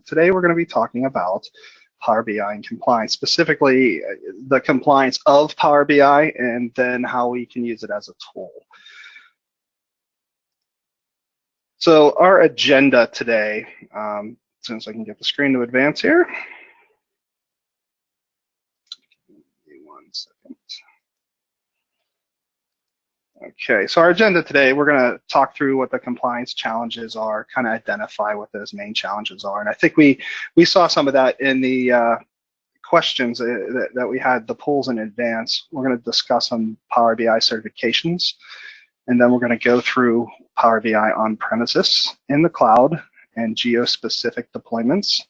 Today we're going to be talking about Power BI and compliance, specifically the compliance of Power BI and then how we can use it as a tool. So our agenda today, as soon as I can get the screen to advance here. Give me 1 second. Okay, so our agenda today, we're going to talk through what the compliance challenges are, kind of identify what those main challenges are. And I think we saw some of that in the questions that we had, the polls in advance. We're going to discuss some Power BI certifications, and then we're going to go through Power BI on premises, in the cloud, and geo-specific deployments,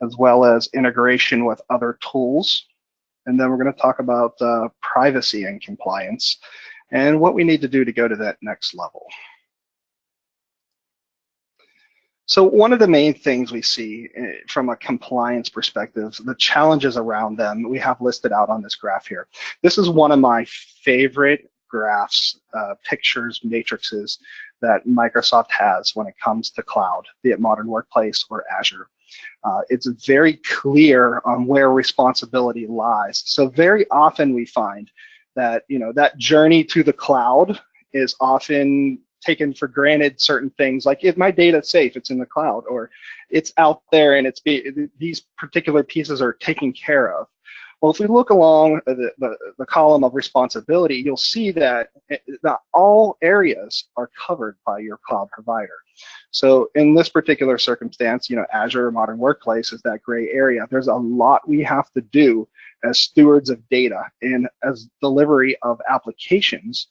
as well as integration with other tools. And then we're going to talk about privacy and compliance, and what we need to do to go to that next level. So one of the main things we see from a compliance perspective, the challenges around them, we have listed out on this graph here. This is one of my favorite graphs, pictures, matrices that Microsoft has when it comes to cloud, be it Modern Workplace or Azure. It's very clear on where responsibility lies. So very often we find that, that journey to the cloud is often taken for granted. Certain things like, if my data's safe, it's in the cloud, or it's out there and these particular pieces are taken care of. Well, if we look along the column of responsibility, you'll see that all areas are covered by your cloud provider. So in this particular circumstance, Azure Modern Workplace is that gray area. There's a lot we have to do as stewards of data and as delivery of applications.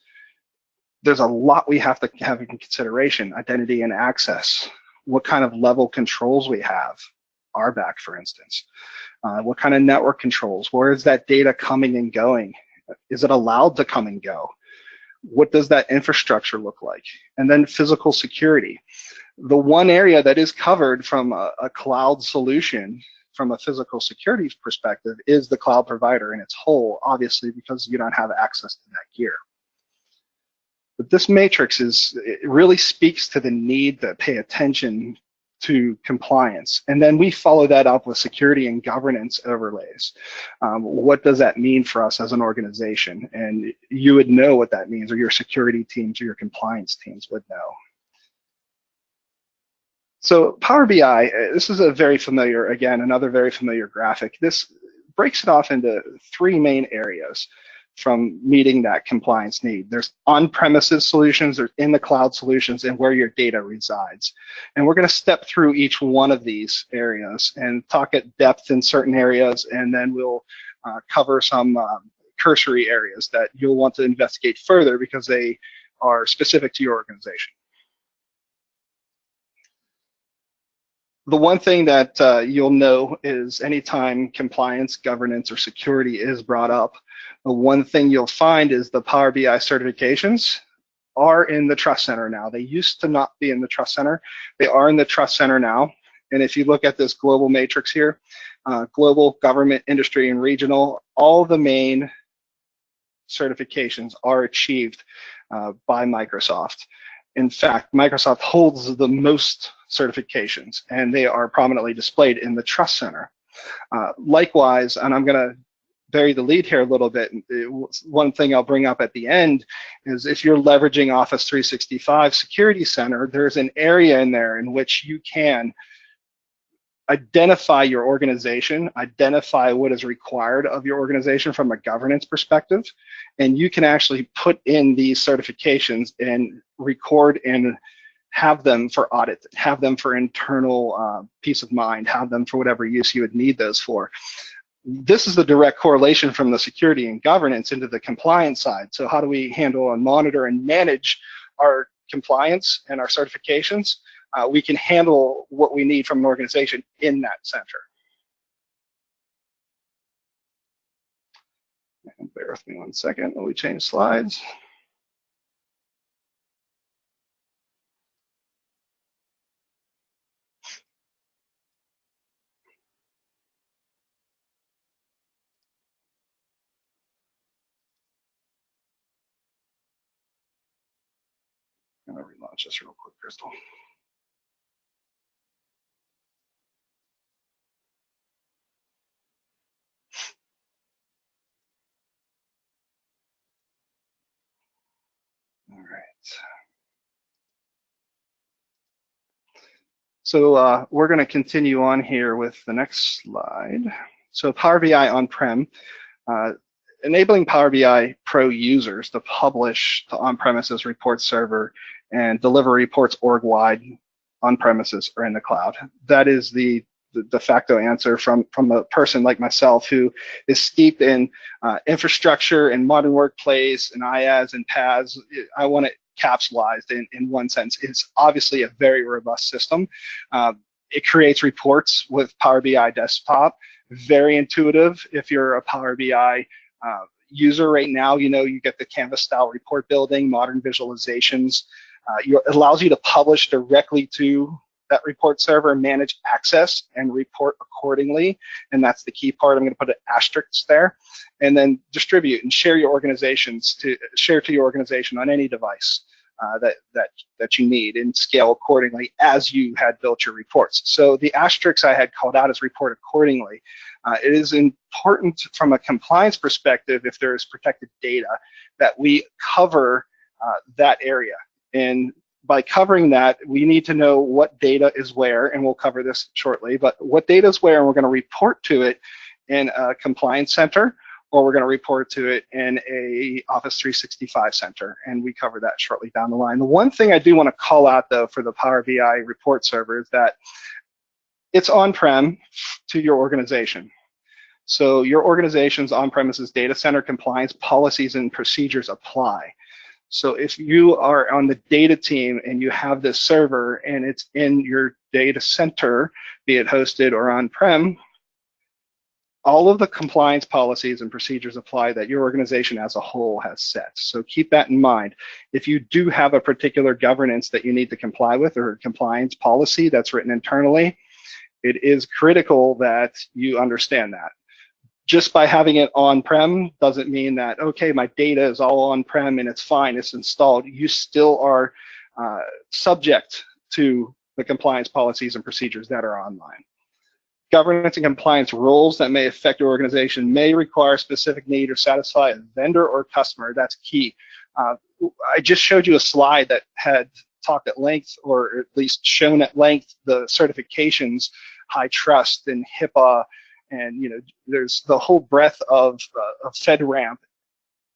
There's a lot we have to have in consideration: identity and access, what kind of level controls we have, RBAC, for instance, what kind of network controls, where is that data coming and going? Is it allowed to come and go? What does that infrastructure look like? And then physical security. The one area that is covered from a cloud solution from a physical security perspective is the cloud provider in its whole, obviously, because you don't have access to that gear. But this matrix it really speaks to the need to pay attention to compliance. And then we follow that up with security and governance overlays. What does that mean for us as an organization? And you would know what that means, or your security teams or your compliance teams would know. So Power BI, this is another very familiar graphic. This breaks it off into 3 main areas from meeting that compliance need. There's on-premises solutions, there's in the cloud solutions, and where your data resides. And we're going to step through each one of these areas and talk at depth in certain areas, and then we'll cover some cursory areas that you'll want to investigate further because they are specific to your organization. The one thing that you'll know is anytime compliance, governance, or security is brought up, the one thing you'll find is the Power BI certifications are in the Trust Center now. They used to not be in the Trust Center. They are in the Trust Center now. And if you look at this global matrix here, global, government, industry, and regional, all the main certifications are achieved by Microsoft. In fact, Microsoft holds the most certifications, and they are prominently displayed in the Trust Center. Likewise, and I'm going to bury the lead here a little bit, one thing I'll bring up at the end is if you're leveraging Office 365 Security Center, there's an area in there in which you can identify your organization, identify what is required of your organization from a governance perspective, and you can actually put in these certifications and record and have them for audit, have them for internal peace of mind, have them for whatever use you would need those for. This is the direct correlation from the security and governance into the compliance side. So how do we handle and monitor and manage our compliance and our certifications? We can handle what we need from an organization in that center. And bear with me 1 second while we change slides. I'm going to relaunch this real quick, Crystal. So we're going to continue on here with the next slide. So Power BI on-prem, enabling Power BI Pro users to publish to on-premises report server and deliver reports org-wide on-premises or in the cloud. That is the de facto answer from a person like myself who is steeped in infrastructure and modern workplace and IaaS and PaaS. I want it capsulized in one sense. It's obviously a very robust system. It creates reports with Power BI Desktop, very intuitive. If you're a Power BI user right now, you know you get the Canvas style report building, modern visualizations. It allows you to publish directly to that report server, manage access, and report accordingly. And that's the key part. I'm going to put an asterisk there. And then distribute and share your organizations to share to your organization on any device that you need and scale accordingly as you had built your reports. So the asterisks I had called out as report accordingly. It is important from a compliance perspective, if there is protected data, that we cover that area. And by covering that, we need to know what data is where, and we'll cover this shortly, but what data is where, and we're going to report to it in a compliance center, or we're going to report to it in a Office 365 center, and we cover that shortly down the line. The one thing I do want to call out, though, for the Power BI report server is that it's on-prem to your organization. So your organization's on-premises data center compliance policies and procedures apply. So if you are on the data team and you have this server and it's in your data center, be it hosted or on-prem, all of the compliance policies and procedures apply that your organization as a whole has set. So keep that in mind. If you do have a particular governance that you need to comply with or a compliance policy that's written internally, it is critical that you understand that. Just by having it on-prem doesn't mean that, okay, my data is all on-prem and it's fine, it's installed. You still are subject to the compliance policies and procedures that are online. Governance and compliance rules that may affect your organization may require a specific need or satisfy a vendor or customer. That's key. I just showed you a slide that had talked at length, or at least shown at length, the certifications, high trust and HIPAA, and you know, there's the whole breadth of FedRAMP.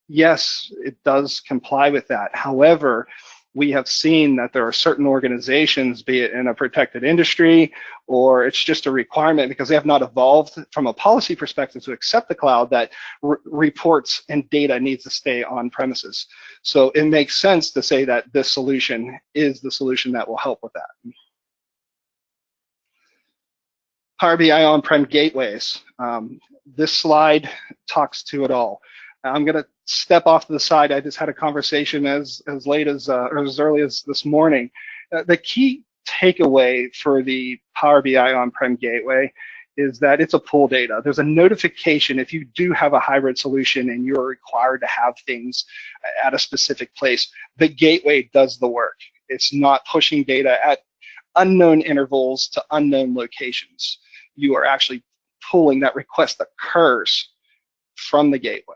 Yes, it does comply with that. However, we have seen that there are certain organizations, be it in a protected industry, or it's just a requirement because they have not evolved from a policy perspective to accept the cloud, that reports and data needs to stay on premises. So it makes sense to say that this solution is the solution that will help with that. Power BI on-prem gateways. This slide talks to it all. I'm going to step off to the side. I just had a conversation as late as or as early as this morning. The key takeaway for the Power BI on-prem gateway is that it's a pull data. There's a notification if you do have a hybrid solution and you're required to have things at a specific place. The gateway does the work. It's not pushing data at unknown intervals to unknown locations. You are actually pulling that request occurs from the gateway.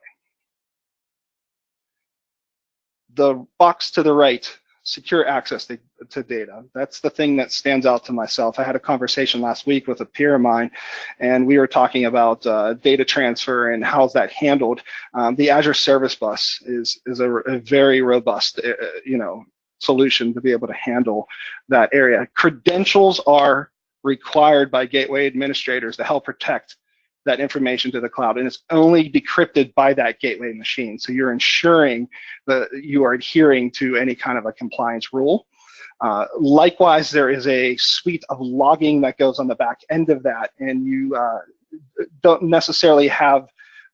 The box to the right, secure access to data. That's the thing that stands out to myself. I had a conversation last week with a peer of mine, and we were talking about data transfer and how's that handled. The Azure Service Bus is a very robust, solution to be able to handle that area. Credentials are required by gateway administrators to help protect that information to the cloud, and it's only decrypted by that gateway machine. So you're ensuring that you are adhering to any kind of a compliance rule. Likewise, there is a suite of logging that goes on the back end of that, and you don't necessarily have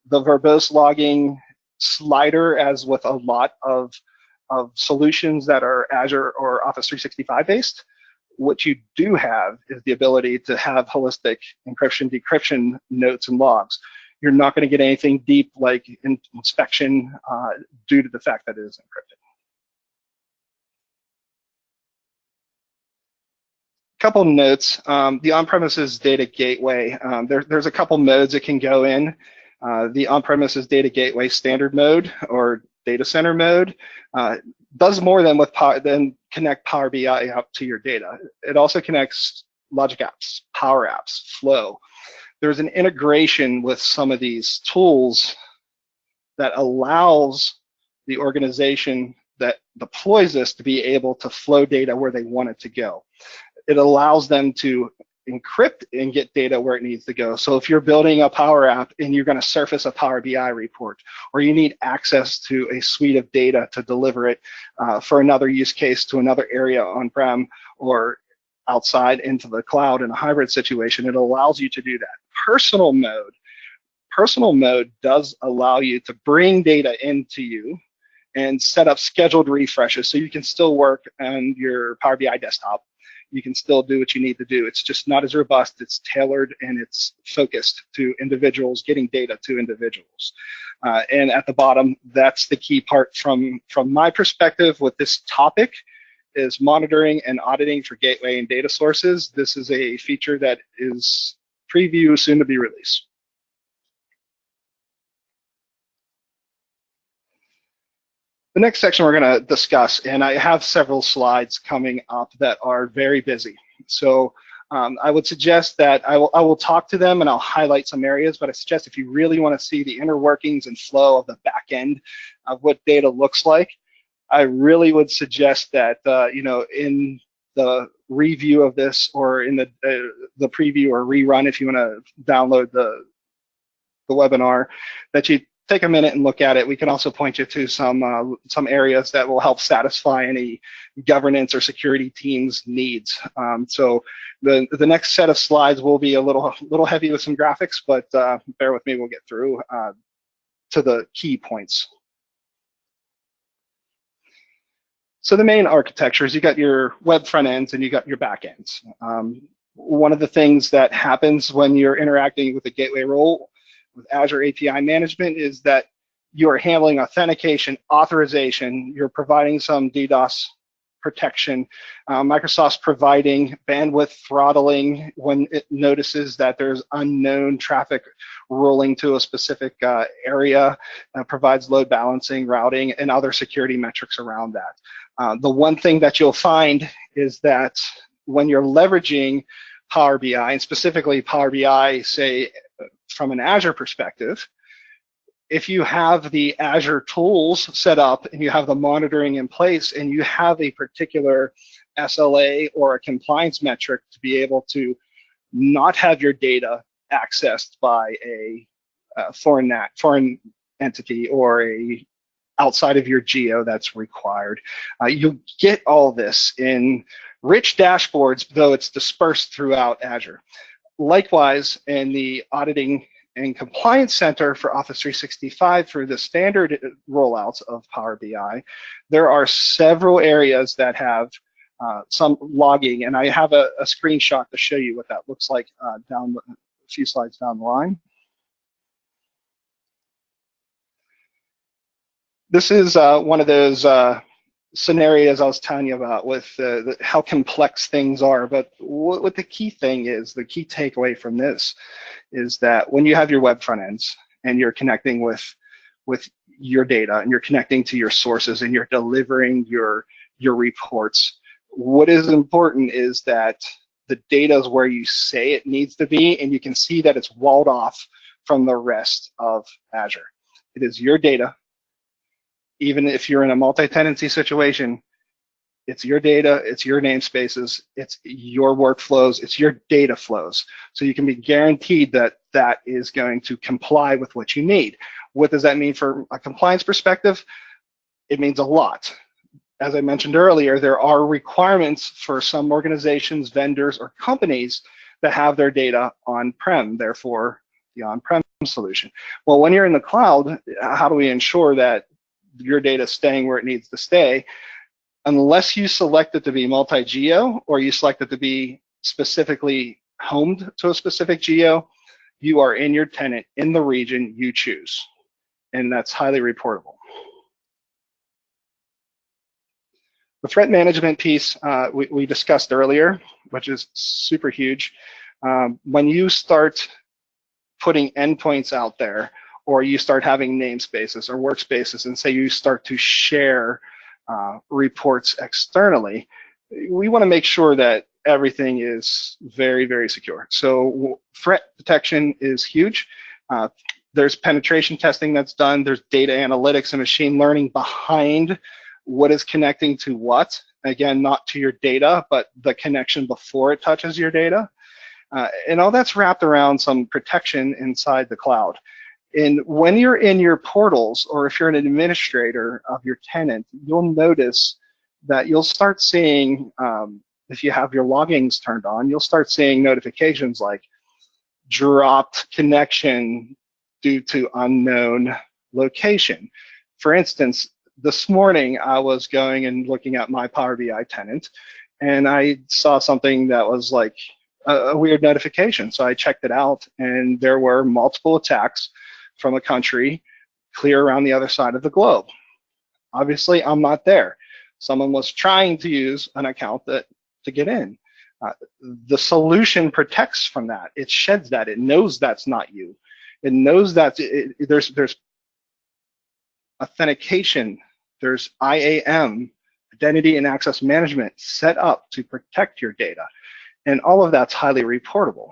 the verbose logging slider as with a lot of solutions that are Azure or Office 365 based. What you do have is the ability to have holistic encryption, decryption notes and logs. You're not going to get anything deep like inspection due to the fact that it is encrypted. Couple notes, the on-premises data gateway, there's a couple modes it can go in. The on-premises data gateway standard mode or data center mode. does more than connect Power BI up to your data. It also connects Logic Apps, PowerApps, Flow. There's an integration with some of these tools that allows the organization that deploys this to be able to flow data where they want it to go. It allows them to encrypt and get data where it needs to go. So if you're building a Power App and you're going to surface a Power BI report, or you need access to a suite of data to deliver it for another use case to another area on-prem or outside into the cloud in a hybrid situation, it allows you to do that. Personal mode does allow you to bring data into you and set up scheduled refreshes so you can still work on your Power BI desktop. You can still do what you need to do. It's just not as robust, it's tailored, and it's focused to individuals, getting data to individuals. And at the bottom, that's the key part from my perspective with this topic, is monitoring and auditing for gateway and data sources. This is a feature that is preview, soon to be released. The next section we're going to discuss, and I have several slides coming up that are very busy. So I would suggest that I will talk to them and I'll highlight some areas, but I suggest if you really want to see the inner workings and flow of the back end of what data looks like, I really would suggest that in the review of this, or in the preview or rerun, if you want to download the webinar, that you take a minute and look at it. We can also point you to some areas that will help satisfy any governance or security team's needs. So the next set of slides will be a little heavy with some graphics, but bear with me, we'll get through to the key points. So the main architecture is you got your web front ends and you got your back ends. One of the things that happens when you're interacting with the gateway role with Azure API management is that you're handling authentication, authorization, you're providing some DDoS protection. Microsoft's providing bandwidth throttling when it notices that there's unknown traffic rolling to a specific area, provides load balancing, routing, and other security metrics around that. The one thing that you'll find is that when you're leveraging Power BI, and specifically Power BI, say, from an Azure perspective, if you have the Azure tools set up and you have the monitoring in place and you have a particular SLA or a compliance metric to be able to not have your data accessed by a foreign entity or outside of your geo that's required, you'll get all this in rich dashboards, though it's dispersed throughout Azure. Likewise, in the Auditing and Compliance Center for Office 365, through the standard rollouts of Power BI, there are several areas that have some logging, and I have a screenshot to show you what that looks like a few slides down the line. This is one of those scenarios I was telling you about with how complex things are, but what the key thing is, the key takeaway from this is that when you have your web front ends and you're connecting with your data and you're connecting to your sources and you're delivering your reports, what is important is that the data is where you say it needs to be, and you can see that it's walled off from the rest of Azure. It is your data. Even if you're in a multi-tenancy situation, it's your data, it's your namespaces, it's your workflows, it's your data flows. So you can be guaranteed that that is going to comply with what you need. What does that mean from a compliance perspective? It means a lot. As I mentioned earlier, there are requirements for some organizations, vendors, or companies that have their data on-prem, therefore the on-prem solution. Well, when you're in the cloud, how do we ensure that your data is staying where it needs to stay? Unless you select it to be multi-geo or you select it to be specifically homed to a specific geo, you are in your tenant in the region you choose, and that's highly reportable. The threat management piece we discussed earlier, which is super huge. When you start putting endpoints out there, or you start having namespaces or workspaces, and say you start to share reports externally, we want to make sure that everything is very, very secure. So threat detection is huge. There's penetration testing that's done. There's data analytics and machine learning behind what is connecting to what. Again, not to your data, but the connection before it touches your data. And all that's wrapped around some protection inside the cloud. And when you're in your portals, or if you're an administrator of your tenant, you'll notice that you'll start seeing, if you have your loggings turned on, you'll start seeing notifications like dropped connection due to unknown location. For instance, this morning I was going and looking at my Power BI tenant, and I saw something that was like a weird notification. So I checked it out, and there were multiple attacks from a country clear around the other side of the globe. Obviously, I'm not there. Someone was trying to use an account to get in. The solution protects from that. It sheds that. It knows that's not you. It knows that there's authentication, there's IAM, identity and access management, set up to protect your data. And all of that's highly reportable.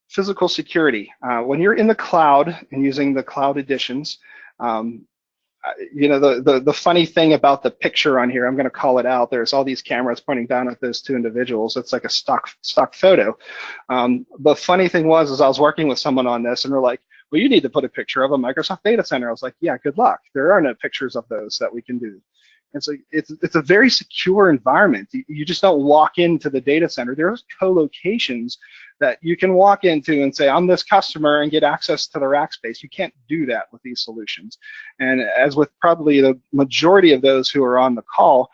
Physical security. When you're in the cloud and using the cloud editions, you know, the funny thing about the picture on here, I'm going to call it out. There's all these cameras pointing down at those two individuals. It's like a stock photo. The funny thing was, I was working with someone on this, and they're like, well, you need to put a picture of a Microsoft data center. I was like, yeah, good luck. There are no pictures of those that we can do. And so it's a very secure environment. You just don't walk into the data center. There's co-locations that you can walk into and say, I'm this customer, and get access to the rack space. You can't do that with these solutions. And as with probably the majority of those who are on the call,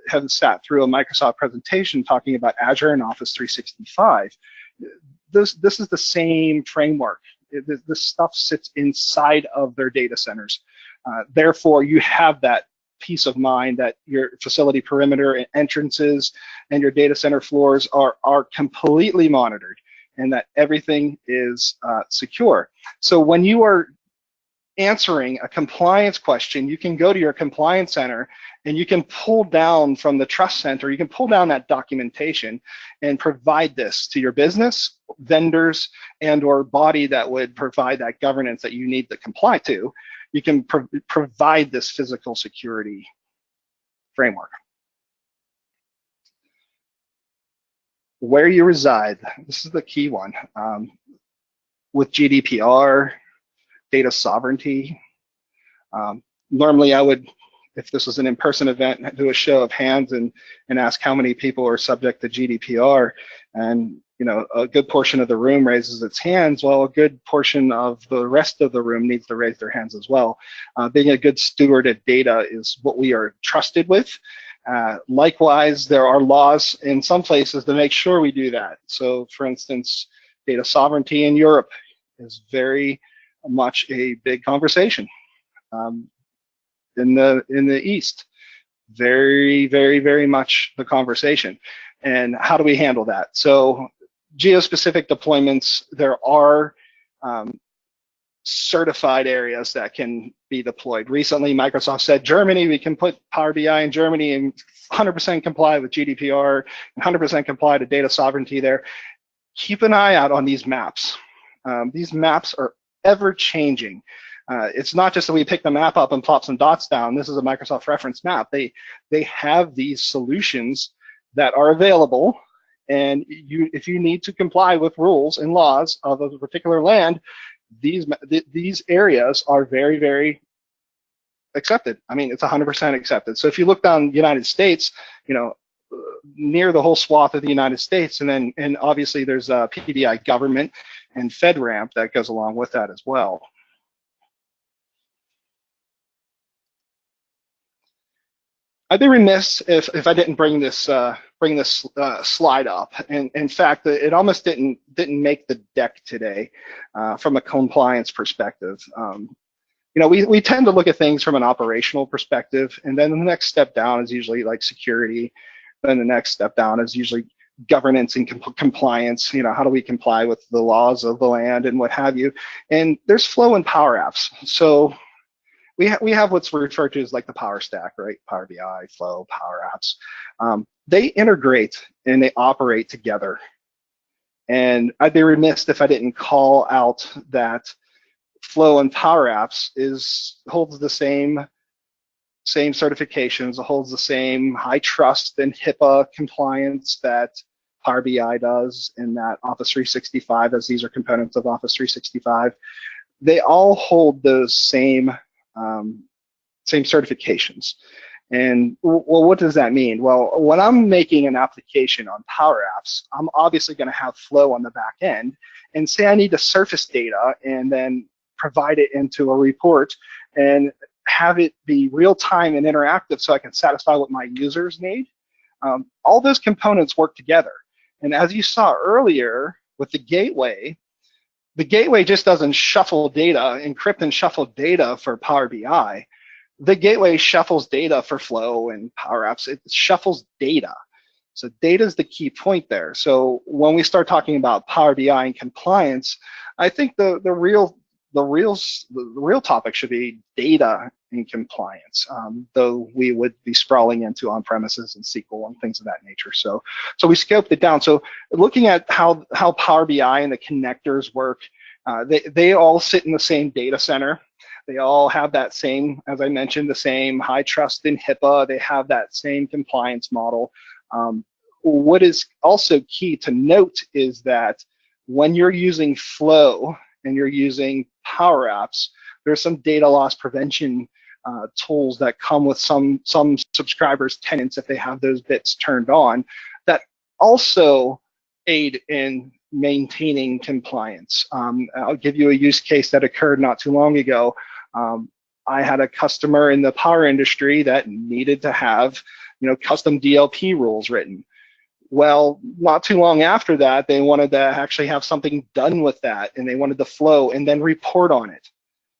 have sat through a Microsoft presentation talking about Azure and Office 365. This is the same framework. This stuff sits inside of their data centers. Therefore, you have that peace of mind that your facility perimeter and entrances and your data center floors are completely monitored, and that everything is secure. So when you are answering a compliance question, you can go to your compliance center and you can pull down from the trust center, you can pull down that documentation and provide this to your business, vendors, and or body that would provide that governance that you need to comply to. You can provide this physical security framework. Where you reside, this is the key one. With GDPR, data sovereignty. Normally I would, if this was an in-person event, do a show of hands and ask how many people are subject to GDPR. And you know, a good portion of the room raises its hands, while a good portion of the rest of the room needs to raise their hands as well. Being a good steward of data is what we are trusted with. Likewise, there are laws in some places to make sure we do that. So for instance, data sovereignty in Europe is very much a big conversation. In the East, very, very, very much the conversation. And how do we handle that? So geo-specific deployments, there are certified areas that can be deployed. Recently, Microsoft said, Germany, we can put Power BI in Germany and 100% comply with GDPR, and 100% comply to data sovereignty there. Keep an eye out on these maps. These maps are ever changing. It's not just that we pick the map up and plop some dots down. This is a Microsoft reference map. They have these solutions that are available, and if you need to comply with rules and laws of a particular land, these areas are very, very accepted. I mean, it's 100% accepted. So if you look down the United States, you know, near the whole swath of the United States, and obviously there's a PBI government and FedRAMP that goes along with that as well. I'd be remiss if I didn't bring this slide up. And in fact, it almost didn't make the deck today from a compliance perspective. You know, we tend to look at things from an operational perspective, and then the next step down is usually like security. Then the next step down is usually governance and compliance. You know, how do we comply with the laws of the land and what have you? And there's flow in PowerApps. So we have what's referred to as like the Power Stack, right? Power BI, Flow, PowerApps. They integrate and they operate together. And I'd be remiss if I didn't call out that Flow and PowerApps holds the same certifications, it holds the same high trust and HIPAA compliance that Power BI does, and that Office 365, as these are components of Office 365. They all hold those same certifications. And well, what does that mean? Well, when I'm making an application on PowerApps, I'm obviously going to have Flow on the back end, and say I need to surface data and then provide it into a report and have it be real-time and interactive so I can satisfy what my users need. All those components work together. And as you saw earlier with the gateway just doesn't shuffle data, encrypt and shuffle data for Power BI. The gateway shuffles data for Flow and PowerApps. It shuffles data. So data is the key point there. So when we start talking about Power BI and compliance, I think the real topic should be data and compliance, though we would be sprawling into on-premises and SQL and things of that nature. So we scoped it down. So looking at how Power BI and the connectors work, they all sit in the same data center. They all have that same, as I mentioned, the same high trust in HIPAA. They have that same compliance model. What is also key to note is that when you're using Flow and you're using PowerApps, there's some data loss prevention tools that come with some subscribers' tenants if they have those bits turned on that also aid in maintaining compliance. I'll give you a use case that occurred not too long ago. I had a customer in the power industry that needed to have, custom DLP rules written. Well, not too long after that, they wanted to actually have something done with that, and they wanted the flow and then report on it.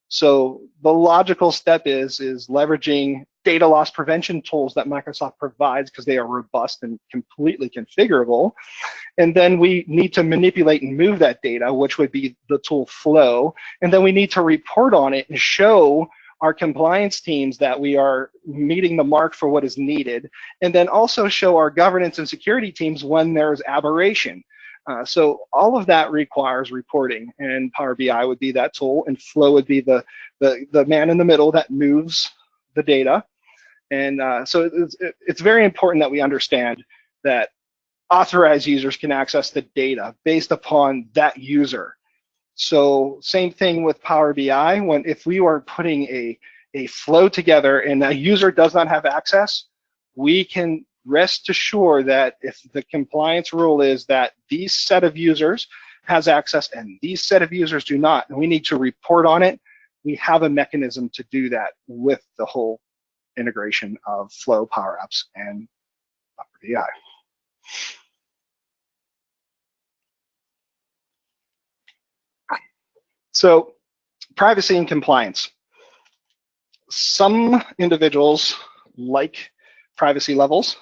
So the logical step is leveraging data loss prevention tools that Microsoft provides because they are robust and completely configurable. And then we need to manipulate and move that data, which would be the tool Flow. And then we need to report on it and show our compliance teams that we are meeting the mark for what is needed, and then also show our governance and security teams when there's aberration. So all of that requires reporting, and Power BI would be that tool, and Flow would be the man in the middle that moves the data. And so it's very important that we understand that authorized users can access the data based upon that user. So same thing with Power BI. If we are putting a flow together and a user does not have access, we can rest assured that if the compliance rule is that these set of users has access and these set of users do not, and we need to report on it, we have a mechanism to do that with the whole integration of Flow, PowerApps, and Power BI. So privacy and compliance. Some individuals like privacy levels,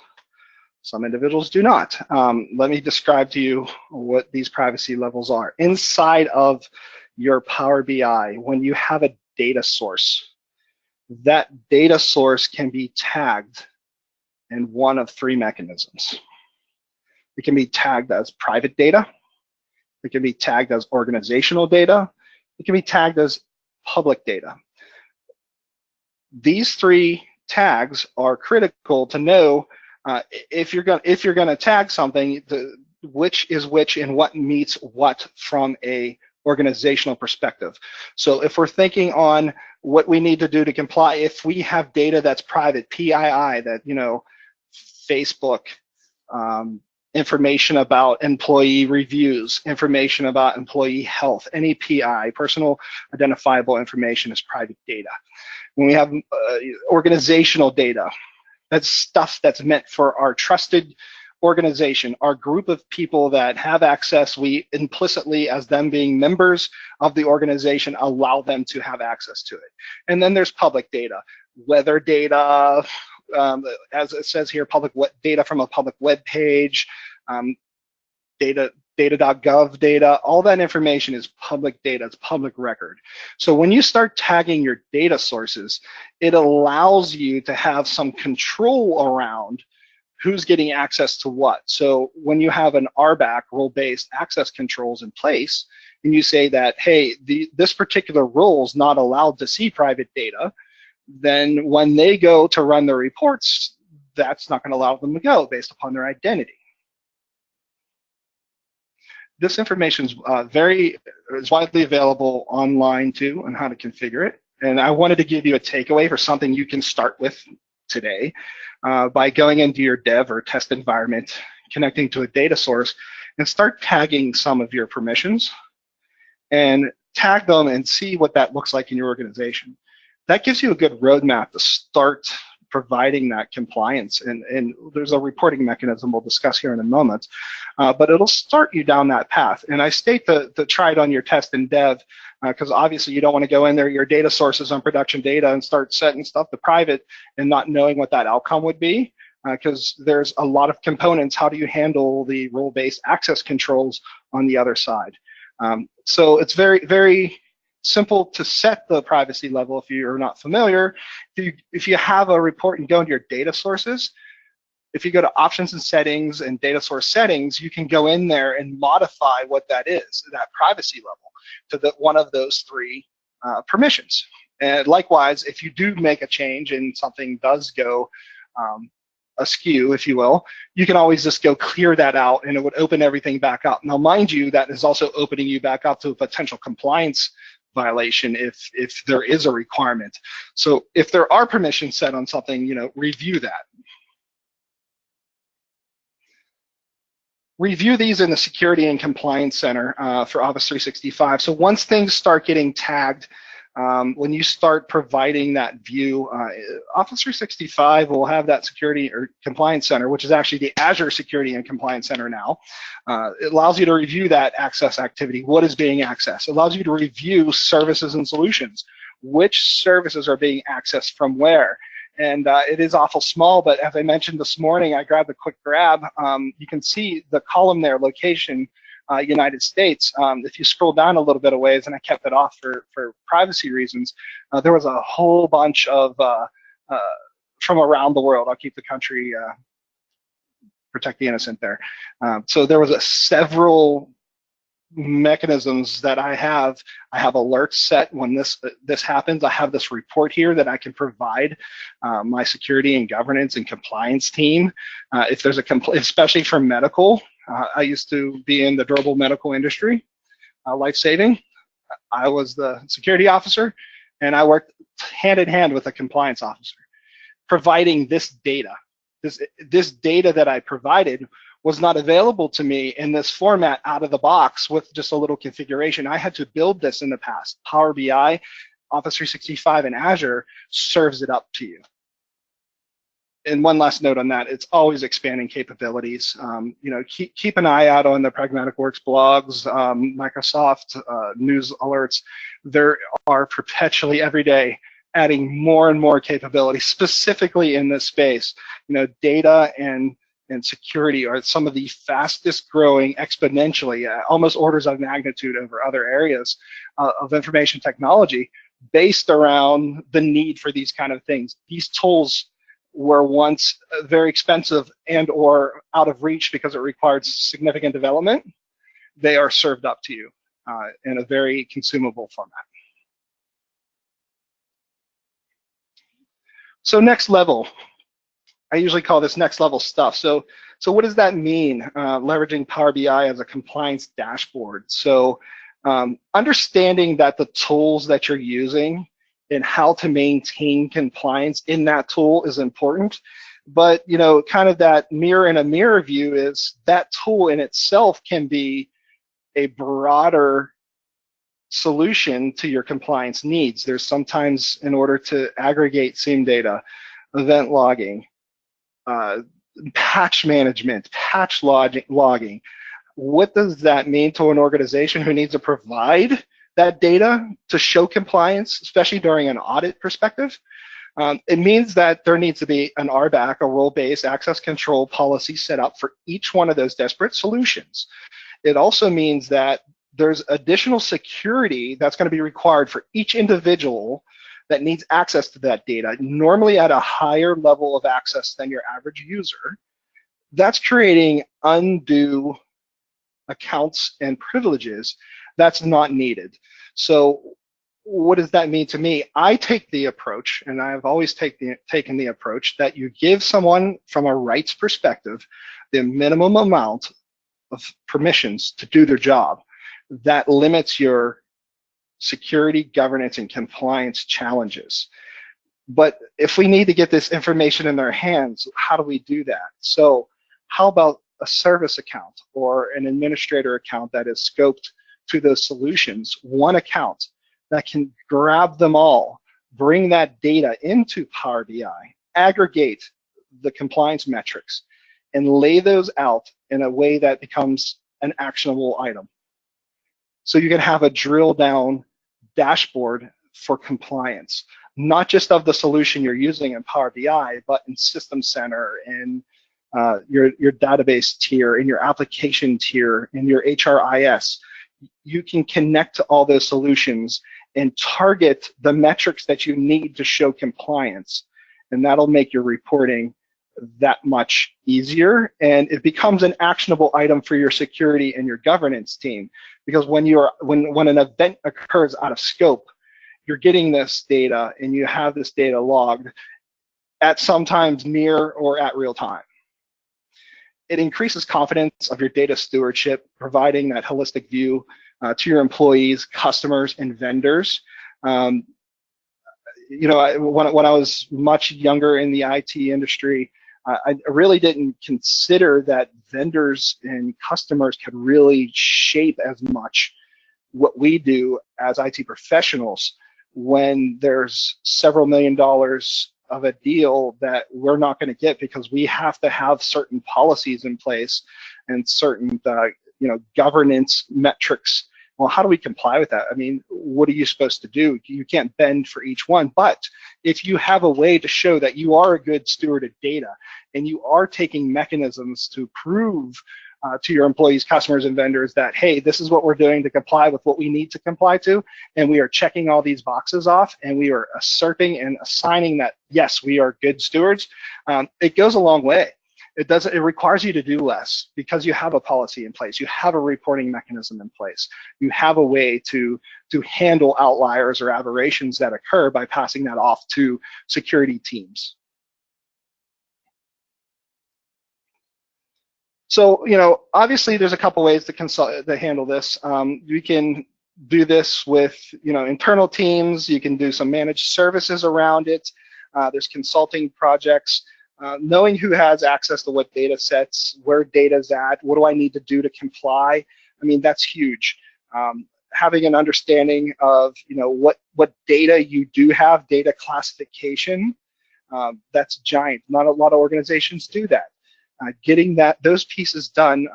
some individuals do not. Let me describe to you what these privacy levels are. Inside of your Power BI, when you have a data source, that data source can be tagged in one of three mechanisms. It can be tagged as private data, it can be tagged as organizational data, it can be tagged as public data. These three tags are critical to know if you're going to tag something, which is which and what meets what from a organizational perspective. So if we're thinking on what we need to do to comply, if we have data that's private, PII, that Facebook, information about employee reviews, information about employee health, any PI, personal identifiable information is private data. When we have organizational data, that's stuff that's meant for our trusted organization, our group of people that have access. We implicitly, as them being members of the organization, allow them to have access to it. And then there's public data, weather data, as it says here, public data from a public web page, data data.gov data, all that information is public data, it's public record. So when you start tagging your data sources, it allows you to have some control around who's getting access to what. So when you have an RBAC, role-based access controls in place, and you say that, hey, this particular role is not allowed to see private data, then when they go to run their reports, that's not going to allow them to go based upon their identity. This information is widely available online too on how to configure it. And I wanted to give you a takeaway for something you can start with today by going into your dev or test environment, connecting to a data source, and start tagging some of your permissions and tag them and see what that looks like in your organization. That gives you a good roadmap to start providing that compliance, and there's a reporting mechanism we'll discuss here in a moment, but it'll start you down that path. And I state to try it on your test and dev, because obviously you don't want to go in there, your data sources on production data, and start setting stuff to private and not knowing what that outcome would be, because there's a lot of components. How do you handle the role-based access controls on the other side? So it's very, very simple to set the privacy level if you're not familiar. If you have a report and go into your data sources, if you go to options and settings and data source settings, you can go in there and modify what that is, that privacy level, to one of those three permissions. And likewise, if you do make a change and something does go askew, if you will, you can always just go clear that out and it would open everything back up. Now, mind you, that is also opening you back up to a potential compliance violation if there is a requirement. So if there are permissions set on something, review that. Review these in the Security and Compliance Center for Office 365. So once things start getting tagged, when you start providing that view, Office 365 will have that Security or Compliance Center, which is actually the Azure Security and Compliance Center now. It allows you to review that access activity, what is being accessed. It allows you to review services and solutions, which services are being accessed from where. And it is awful small, but as I mentioned this morning, I grabbed a quick grab. You can see the column there, location, United States. If you scroll down a little bit of ways, and I kept it off for privacy reasons, there was a whole bunch of from around the world. I'll keep the country, protect the innocent there. So there was several mechanisms that I have alerts set when this happens. I have this report here that I can provide my security and governance and compliance team. If there's especially for medical, I used to be in the durable medical industry, life-saving. I was the security officer, and I worked hand in hand with a compliance officer, providing this data. This data that I provided was not available to me in this format out of the box with just a little configuration. I had to build this in the past. Power BI, Office 365, and Azure serves it up to you. And one last note on that, it's always expanding capabilities. Keep an eye out on the Pragmatic Works blogs, Microsoft news alerts. There are perpetually every day adding more and more capabilities, specifically in this space. Data and security are some of the fastest growing exponentially, almost orders of magnitude over other areas of information technology based around the need for these kind of things. These tools were once very expensive and or out of reach because it required significant development. They are served up to you in a very consumable format. So next level. I usually call this next level stuff. So what does that mean, leveraging Power BI as a compliance dashboard? So understanding that the tools that you're using and how to maintain compliance in that tool is important. But kind of that mirror in a mirror view is that tool in itself can be a broader solution to your compliance needs. There's sometimes, in order to aggregate SIEM data, event logging, patch management, patch logging. What does that mean to an organization who needs to provide that data to show compliance, especially during an audit perspective? It means that there needs to be an RBAC, a role-based access control policy set up for each one of those disparate solutions. It also means that there's additional security that's going to be required for each individual that needs access to that data, normally at a higher level of access than your average user. That's creating undue accounts and privileges that's not needed. So what does that mean to me? I take the approach, and I've always taken the approach, that you give someone, from a rights perspective, the minimum amount of permissions to do their job. That limits your security, governance, and compliance challenges. But if we need to get this information in their hands, how do we do that? So how about a service account or an administrator account that is scoped to those solutions, one account that can grab them all, bring that data into Power BI, aggregate the compliance metrics, and lay those out in a way that becomes an actionable item. So you can have a drill down dashboard for compliance, not just of the solution you're using in Power BI, but in System Center, in your database tier, in your application tier, in your HRIS. You can connect to all those solutions and target the metrics that you need to show compliance, and that'll make your reporting that much easier, and it becomes an actionable item for your security and your governance team. Because when an event occurs out of scope, you're getting this data and you have this data logged at sometimes near or at real time. It increases confidence of your data stewardship, providing that holistic view to your employees, customers, and vendors. When I was much younger in the IT industry, I really didn't consider that vendors and customers could really shape as much what we do as IT professionals when there's several $1 million of a deal that we're not going to get because we have to have certain policies in place and certain governance metrics. Well, how do we comply with that? I mean, what are you supposed to do? You can't bend for each one. But if you have a way to show that you are a good steward of data and you are taking mechanisms to prove to your employees, customers, and vendors that, hey, this is what we're doing to comply with what we need to comply to, and we are checking all these boxes off, and we are asserting and assigning that, yes, we are good stewards, it goes a long way. It requires you to do less because you have a policy in place, you have a reporting mechanism in place, you have a way to handle outliers or aberrations that occur by passing that off to security teams. So, obviously there's a couple ways to handle this. You can do this with, internal teams. You can do some managed services around it. There's consulting projects. Knowing who has access to what data sets, where data's at, what do I need to do to comply? I mean, that's huge. Having an understanding of, what data you do have, data classification, that's giant. Not a lot of organizations do that. Getting those pieces done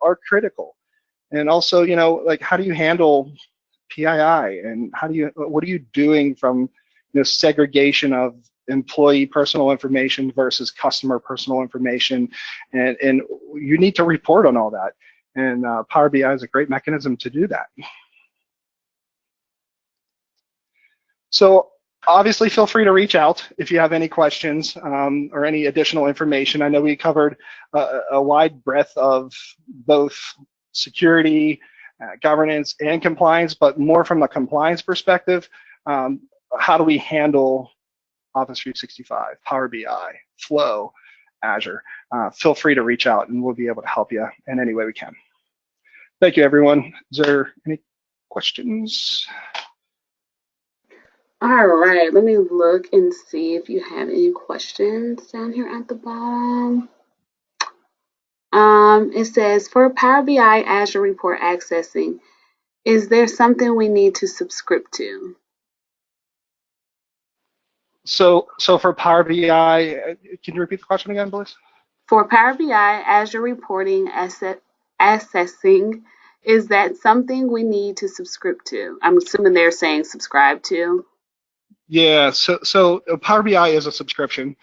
are critical. And also, how do you handle PII, and what are you doing from segregation of employee personal information versus customer personal information, and you need to report on all that. And Power BI is a great mechanism to do that. So obviously, feel free to reach out if you have any questions or any additional information. I know we covered a wide breadth of both security, governance, and compliance, but more from a compliance perspective. How do we handle Office 365, Power BI, Flow, Azure? Feel free to reach out and we'll be able to help you in any way we can. Thank you, everyone. Is there any questions? All right, let me look and see if you have any questions down here at the bottom. It says, for Power BI Azure report accessing, is there something we need to subscribe to? So for Power BI, can you repeat the question again, please? For Power BI Azure reporting accessing, is that something we need to subscribe to? I'm assuming they're saying subscribe to. Yeah, so Power BI is a subscription.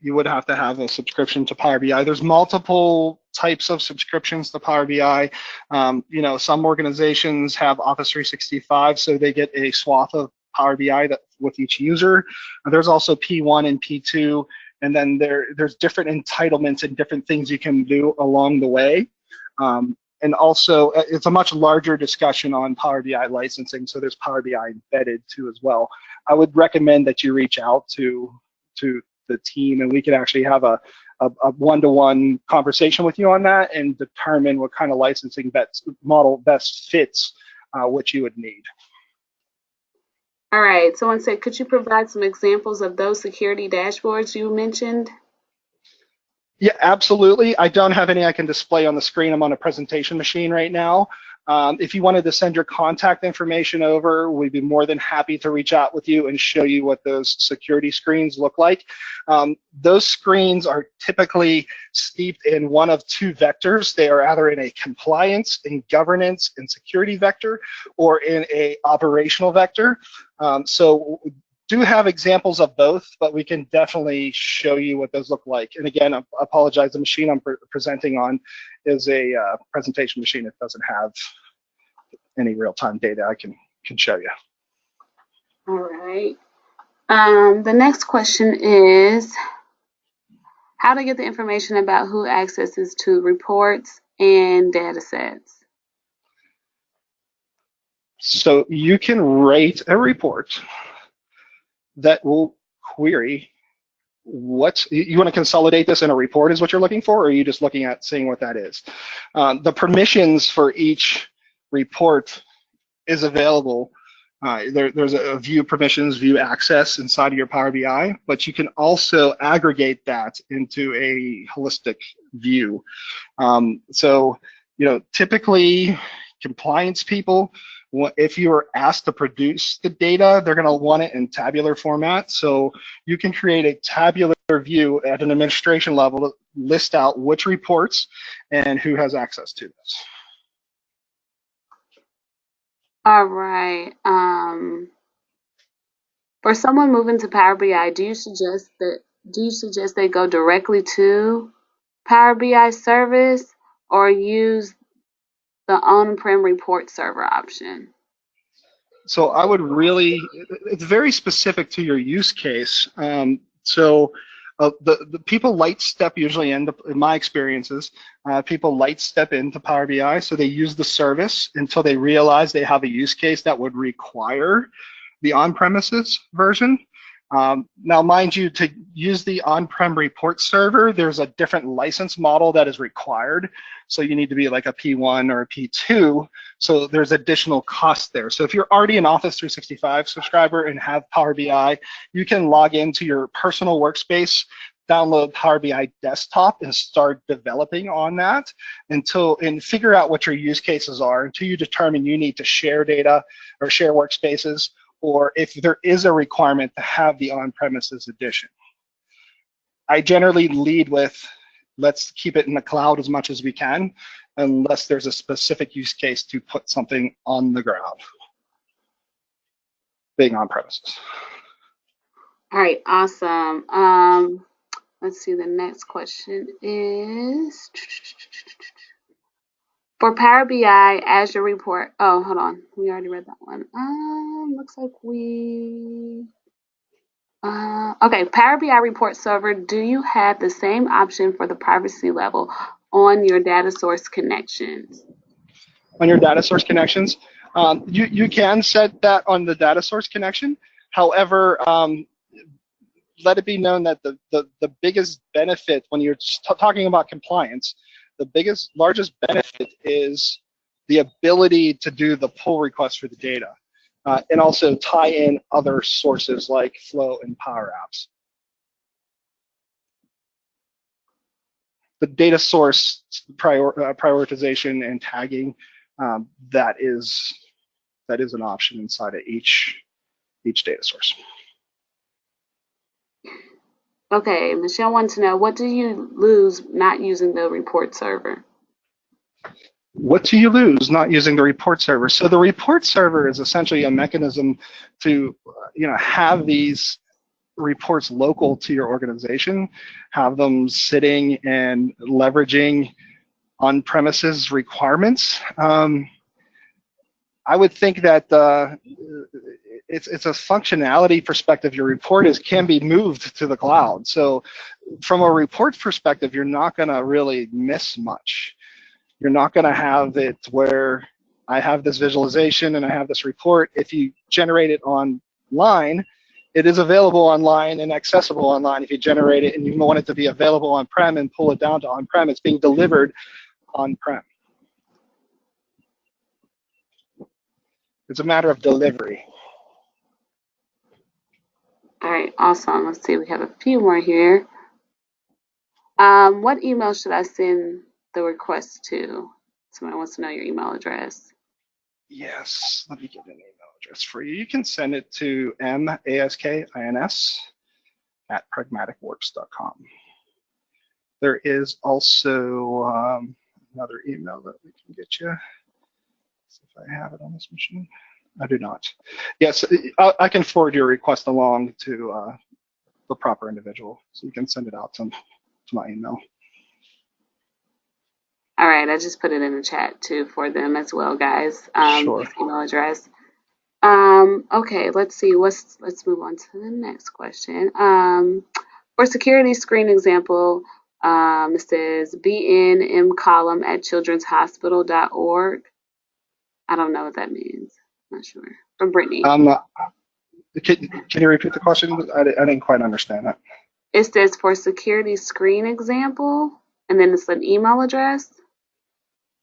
you would have to have a subscription to Power BI. There's multiple types of subscriptions to Power BI. Some organizations have Office 365, so they get a swath of Power BI with each user. There's also P1 and P2, and then there's different entitlements and different things you can do along the way. And also, it's a much larger discussion on Power BI licensing, so there's Power BI embedded too as well. I would recommend that you reach out to the team, and we can actually have a one-to-one conversation with you on that and determine what kind of licensing model best fits what you would need. All right, someone said, could you provide some examples of those security dashboards you mentioned? Yeah, absolutely. I don't have any I can display on the screen. I'm on a presentation machine right now. If you wanted to send your contact information over, we'd be more than happy to reach out with you and show you what those security screens look like. Those screens are typically steeped in one of two vectors. They are either in a compliance and governance and security vector or in a operational vector. So do have examples of both, but we can definitely show you what those look like. And again, I apologize, the machine I'm presenting on is a presentation machine. It doesn't have any real-time data I can show you. All right. The next question is how to get the information about who accesses to reports and data sets. So you can write a report that will query what you want to consolidate this in a report is what you're looking for, or are you just looking at seeing what that is? The permissions for each report is available. There's a view permissions, view access inside of your Power BI, but you can also aggregate that into a holistic view. Typically compliance people, if you are asked to produce the data, they're going to want it in tabular format. So you can create a tabular view at an administration level to list out which reports and who has access to this. All right. For someone moving to Power BI, do you suggest they go directly to Power BI service or use the on-prem report server option? So I would it's very specific to your use case. The people light step usually in my experiences, people light step into Power BI, so they use the service until they realize they have a use case that would require the on-premises version. Now, mind you, to use the on-prem report server, there's a different license model that is required. So you need to be like a P1 or a P2. So there's additional cost there. So if you're already an Office 365 subscriber and have Power BI, you can log into your personal workspace, download Power BI desktop and start developing on that and figure out what your use cases are until you determine you need to share data or share workspaces, or if there is a requirement to have the on-premises edition. I generally lead with, let's keep it in the cloud as much as we can, unless there's a specific use case to put something on the ground, being on-premises. All right, awesome. Let's see, the next question is, for Power BI, Azure Report, oh, hold on, we already read that one. Looks like okay, Power BI Report Server, do you have the same option for the privacy level on your data source connections? On your data source connections, you can set that on the data source connection. However, let it be known that the biggest benefit when you're talking about compliance, the largest benefit is the ability to do the pull request for the data. And also tie in other sources like Flow and PowerApps. The data source prioritization and tagging, that is an option inside of each data source. Okay, Michelle wants to know, what do you lose not using the report server? What do you lose not using the report server? So the report server is essentially a mechanism to have these reports local to your organization, have them sitting and leveraging on-premises requirements. I would think that it's a functionality perspective. Your report can be moved to the cloud. So from a reports perspective, you're not going to really miss much. You're not going to have it where I have this visualization and I have this report. If you generate it online, it is available online and accessible online. If you generate it and you want it to be available on-prem and pull it down to on-prem, it's being delivered on-prem. It's a matter of delivery. All right, awesome. Let's see, we have a few more here. What email should I send the request to? Someone wants to know your email address. Yes, let me get an email address for you. You can send it to maskins@pragmaticworks.com. There is also another email that we can get you. Let's see if I have it on this machine. I do not. Yes, I can forward your request along to the proper individual, so you can send it out to my email. All right, I just put it in the chat too for them as well, guys. Sure. Email address. Okay, let's see. Let's move on to the next question. For security screen example, it says bnmcolumn@childrenshospital.org. I don't know what that means. I'm not sure. From Brittany. Can you repeat the question? I didn't quite understand that. It says for security screen example, and then it's an email address.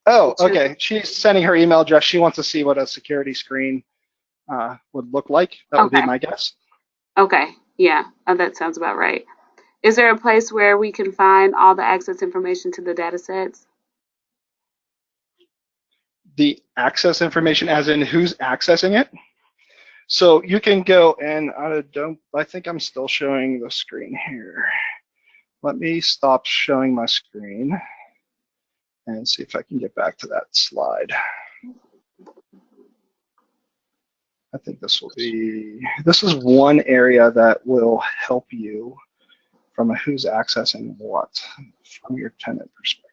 Oh, okay. She's sending her email address. She wants to see what a security screen would look like. That would be my guess. Okay. Yeah, that sounds about right. Is there a place where we can find all the access information to the data sets? The access information as in who's accessing it? So you can go and I think I'm still showing the screen here. Let me stop showing my screen and see if I can get back to that slide. I think this is one area that will help you from a who's accessing what from your tenant perspective.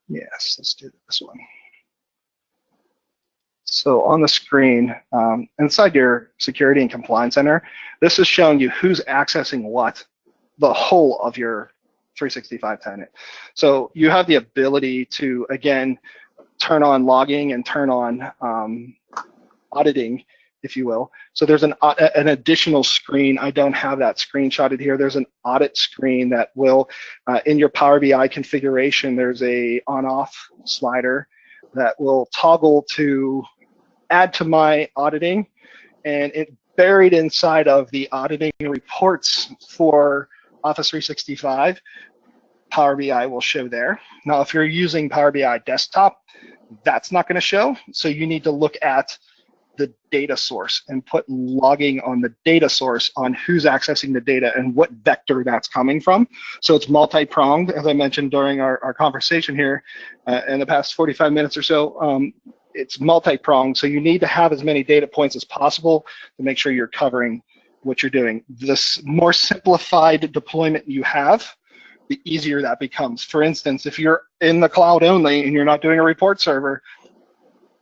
Yes, let's do this one. So on the screen, inside your security and compliance center, this is showing you who's accessing what, the whole of your 365 tenant. So you have the ability to, again, turn on logging and turn on auditing, if you will. So there's an additional screen. I don't have that screenshotted here. There's an audit screen that will, in your Power BI configuration, there's a on-off slider that will toggle to add to my auditing, and it buried inside of the auditing reports for Office 365, Power BI will show there. Now, if you're using Power BI desktop, that's not going to show. So you need to look at the data source and put logging on the data source on who's accessing the data and what vector that's coming from. So it's multi-pronged, as I mentioned during our conversation here in the past 45 minutes or so. It's multi-pronged, so you need to have as many data points as possible to make sure you're covering what you're doing. This more simplified deployment you have, the easier that becomes. For instance, if you're in the cloud only and you're not doing a report server,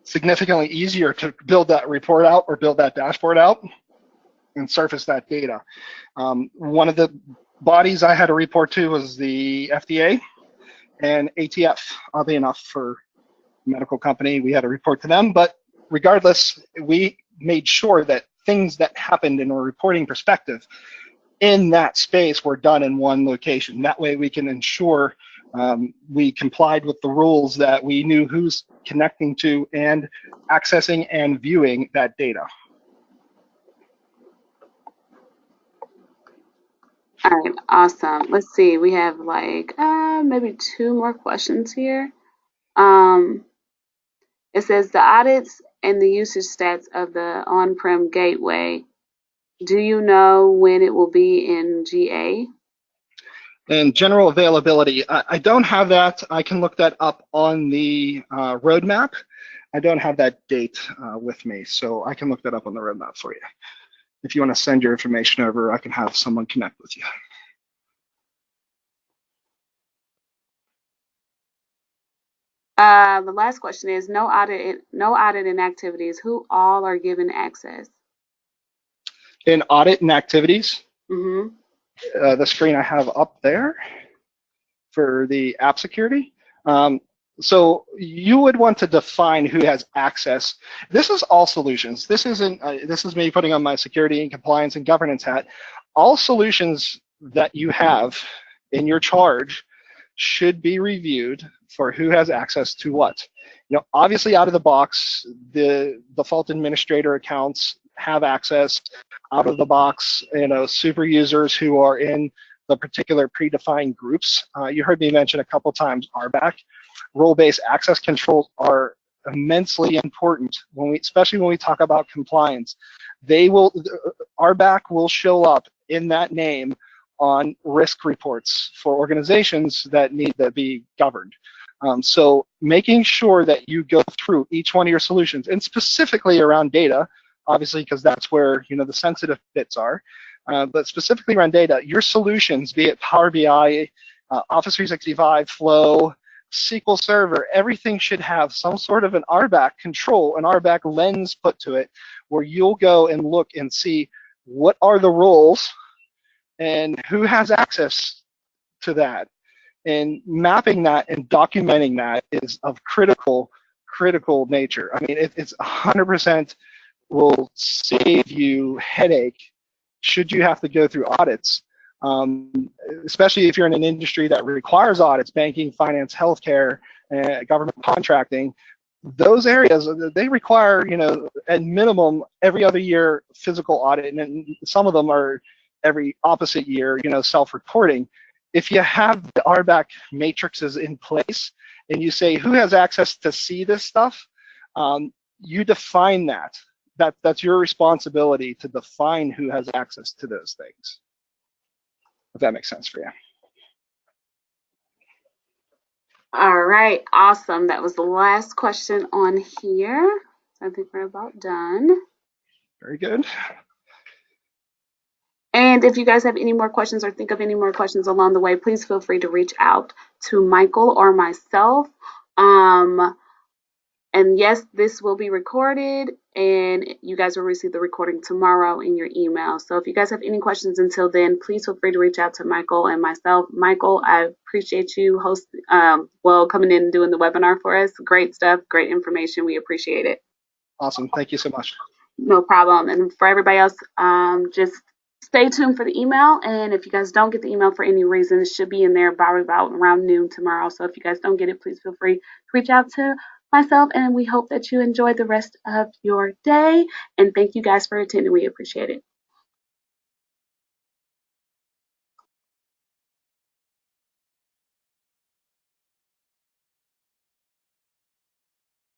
significantly easier to build that report out or build that dashboard out and surface that data. One of the bodies I had to report to was the FDA and ATF, oddly enough, for medical company, we had to report to them, but regardless, we made sure that things that happened in a reporting perspective in that space were done in one location. That way we can ensure we complied with the rules, that we knew who's connecting to and accessing and viewing that data. All right, awesome. Let's see, we have like maybe 2 more questions here. It says the audits and the usage stats of the on-prem gateway. Do you know when it will be in GA? And general availability, I don't have that. I can look that up on the roadmap. I don't have that date with me, so I can look that up on the roadmap for you. If you want to send your information over, I can have someone connect with you. The last question is no auditing activities. Who all are given access? In audit and activities, Mm-hmm. the screen I have up there for the app security. So you would want to define who has access. This is all solutions. This isn't. This is me putting on my security and compliance and governance hat. All solutions that you have in your charge should be reviewed for who has access to what. You know, obviously out of the box, the default administrator accounts have access. Out of the box, you know, super users who are in the particular predefined groups. You heard me mention a couple times RBAC. Role-based access controls are immensely important when we, especially when we talk about compliance. They will, RBAC will show up in that name on risk reports for organizations that need to be governed. So making sure that you go through each one of your solutions, and specifically around data, obviously because that's where, you know, the sensitive bits are, but specifically around data, your solutions, be it Power BI, Office 365, Flow, SQL Server, everything should have some sort of an RBAC control, an RBAC lens put to it, where you'll go and look and see what are the roles and who has access to that. And mapping that and documenting that is of critical nature. I mean, it's 100% will save you headache should you have to go through audits, especially if you're in an industry that requires audits, banking, finance, healthcare, government contracting. Those areas, they require, you know, at minimum every other year physical audit, and some of them are every opposite year, you know, self-reporting. If you have the RBAC matrices in place and you say who has access to see this stuff, you define that. That's your responsibility to define who has access to those things. If that makes sense for you. All right, awesome. That was the last question on here. So I think we're about done. Very good. And if you guys have any more questions or think of any more questions along the way, please feel free to reach out to Michael or myself. And yes, this will be recorded, and you guys will receive the recording tomorrow in your email. So if you guys have any questions until then, please feel free to reach out to Michael and myself. Michael, I appreciate you coming in and doing the webinar for us. Great stuff, great information. We appreciate it. Awesome. Thank you so much. No problem. And for everybody else, just stay tuned for the email. And if you guys don't get the email for any reason, it should be in there by about around noon tomorrow. So if you guys don't get it, please feel free to reach out to myself, and we hope that you enjoy the rest of your day. And thank you guys for attending. We appreciate it.